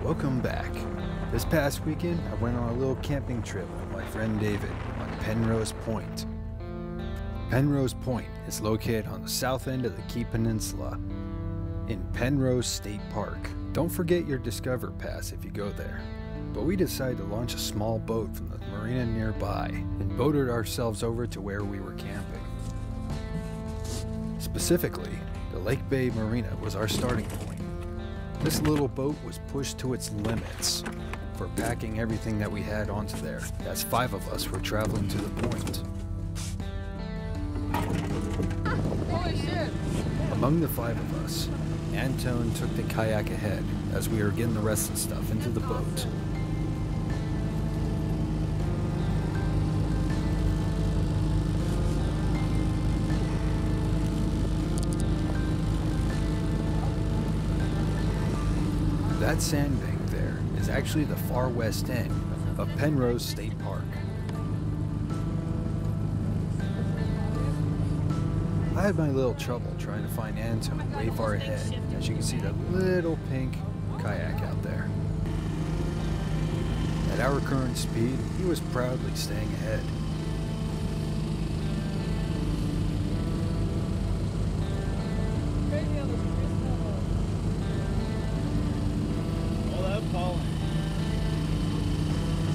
Welcome back. This past weekend, I went on a little camping trip with my friend David on Penrose Point. Penrose Point is located on the south end of the Key Peninsula in Penrose State Park. Don't forget your Discover Pass if you go there. But we decided to launch a small boat from the marina nearby and boated ourselves over to where we were camping. Specifically, the Lake Bay Marina was our starting point. This little boat was pushed to its limits for packing everything that we had onto there, as 5 of us were traveling to the point. Holy shit! Among the 5 of us, Antone took the kayak ahead as we were getting the rest of the stuff into the boat. That sandbank there is actually the far west end of Penrose State Park. I had my little trouble trying to find Antone way far ahead, as you can see that little pink kayak out there. At our current speed, he was proudly staying ahead.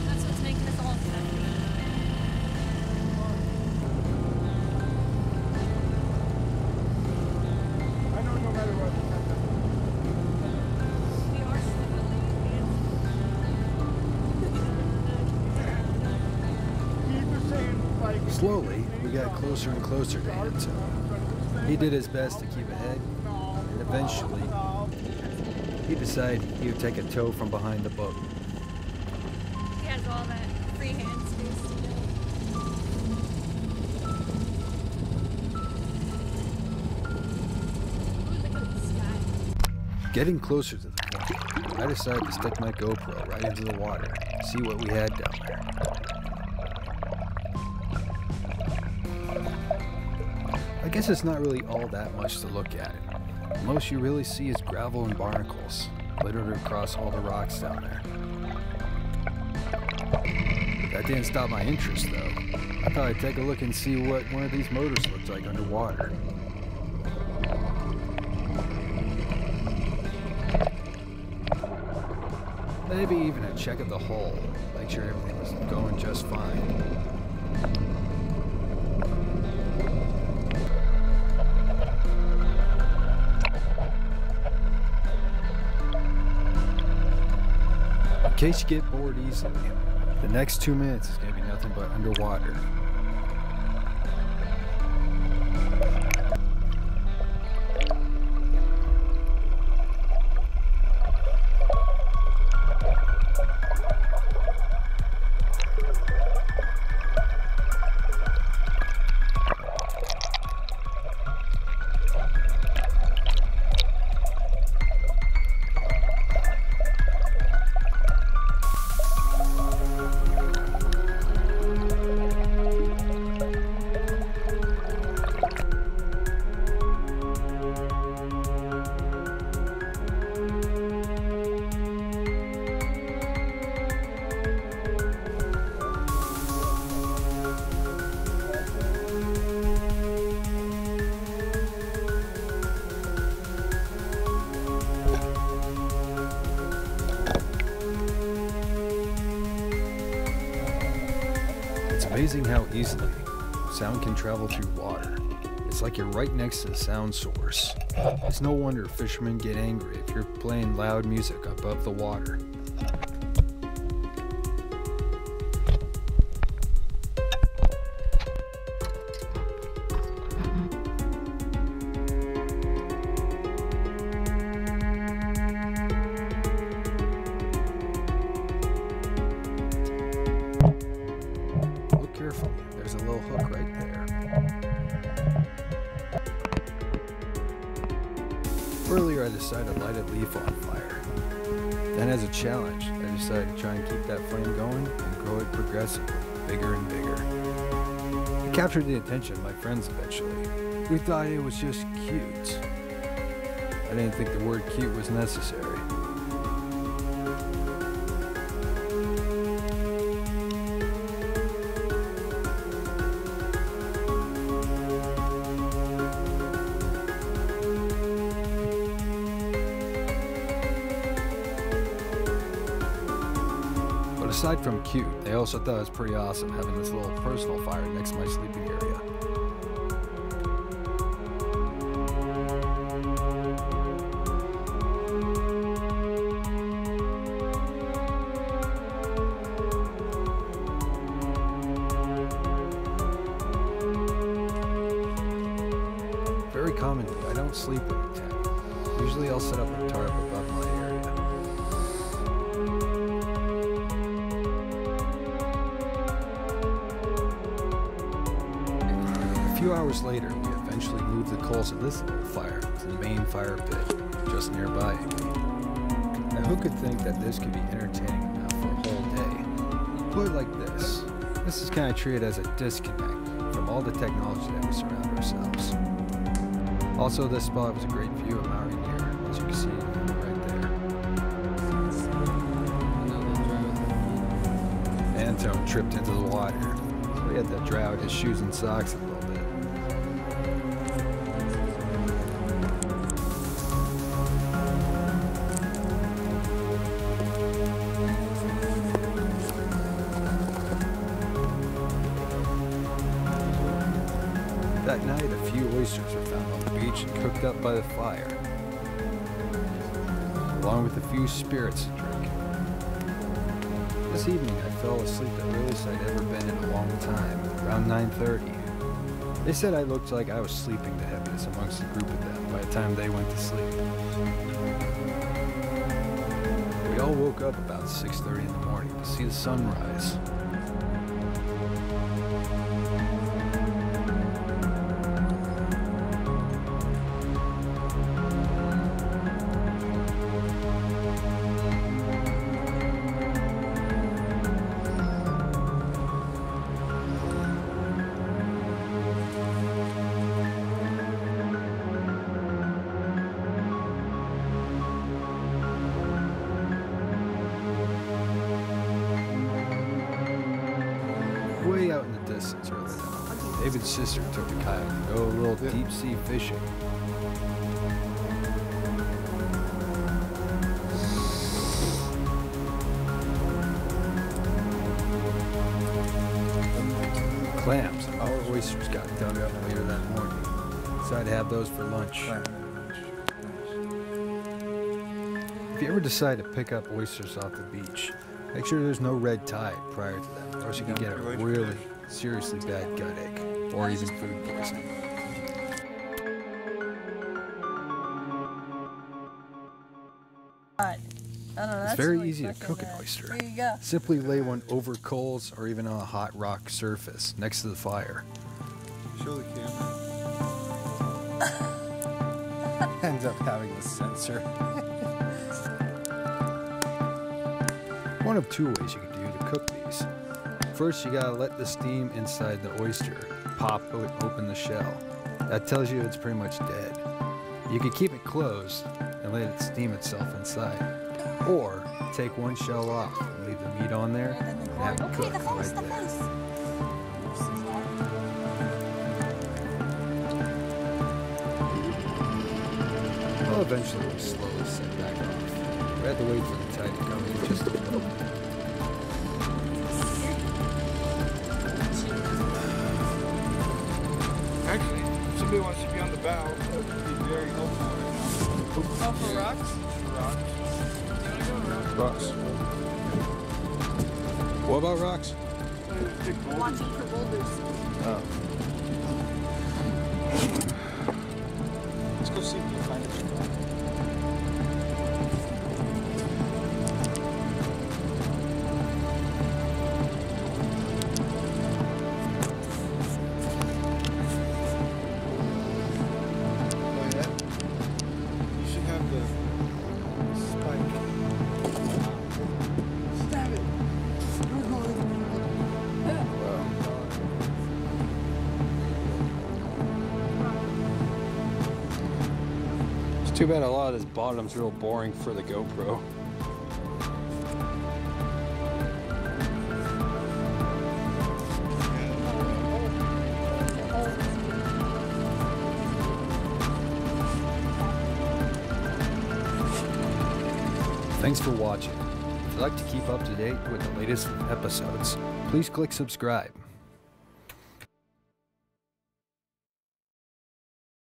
That's what's making us all sad. I know no matter what. We are Slowly, we got closer and closer to Antone. He did his best to keep ahead, and eventually, he decided he would take a tow from behind the boat. He has all that free hand space to do. Ooh, look at the sky. Getting closer to the point, I decided to stick my GoPro right into the water, see what we had down there. I guess it's not really all that much to look at. Most you really see is gravel and barnacles littered across all the rocks down there. That didn't stop my interest though. I thought I'd take a look and see what one of these motors looked like underwater. Maybe even a check of the hull, make sure everything was going just fine. In case you get bored easily, the next 2 minutes is going to be nothing but underwater. It's amazing how easily sound can travel through water. It's like you're right next to the sound source. It's no wonder fishermen get angry if you're playing loud music above the water. Carefully, there's a little hook right there. Earlier I decided to light a leaf on fire. Then as a challenge, I decided to try and keep that flame going and grow it progressively, bigger and bigger. It captured the attention of my friends eventually. We thought it was just cute. I didn't think the word cute was necessary. Aside from cute, they also thought it was pretty awesome having this little personal fire next to my sleeping area. Very commonly, I don't sleep in a tent. Usually I'll set up a tarp above my area. A few hours later, we eventually moved the coals of this little fire to the main fire pit, just nearby. Now who could think that this could be entertaining enough for a whole day? Put it like this. This is kind of treated as a disconnect from all the technology that we surround ourselves. Also, this spot was a great view of Mount Rainier, as you can see right there. Antone tripped into the water, so he had to dry out his shoes and socks a little bit. That night, a few oysters were found on the beach and cooked up by the fire, along with a few spirits to drink. This evening, I fell asleep the earliest I'd ever been in a long time, around 9:30. They said I looked like I was sleeping the heaviest amongst the group of them by the time they went to sleep. We all woke up about 6:30 in the morning to see the sunrise. Way out in the distance earlier that morning, David's sister took the kayak to go a little deep-sea fishing. Clams and more oysters got dug up later that morning. Decided to have those for lunch. If you ever decide to pick up oysters off the beach, make sure there's no red tide prior to them, or else you can get a really seriously bad gut ache, or even food poisoning. It's very easy to cook an oyster. There you go. Simply lay one over coals or even on a hot rock surface next to the fire. Show the camera. Ends up having the sensor. One of two ways you can do to cook these. First, you gotta let the steam inside the oyster pop open the shell. That tells you it's pretty much dead. You can keep it closed and let it steam itself inside. Or take one shell off and leave the meat on there and have it cook right there. Well, eventually we slowly set back off. We had to wait for the tide to come in just a little bit. Actually, if somebody wants to be on the bow, that would be very helpful right now. Oh, for rocks? Rocks. Rocks. What about rocks? Watching for boulders. Oh. Let's go see if we can find a spot. Oh yeah? You should have the spike. Stab it! It's too bad a lot of this bottom's real boring for the GoPro. Thanks for watching. If you like to keep up to date with the latest episodes, please click subscribe.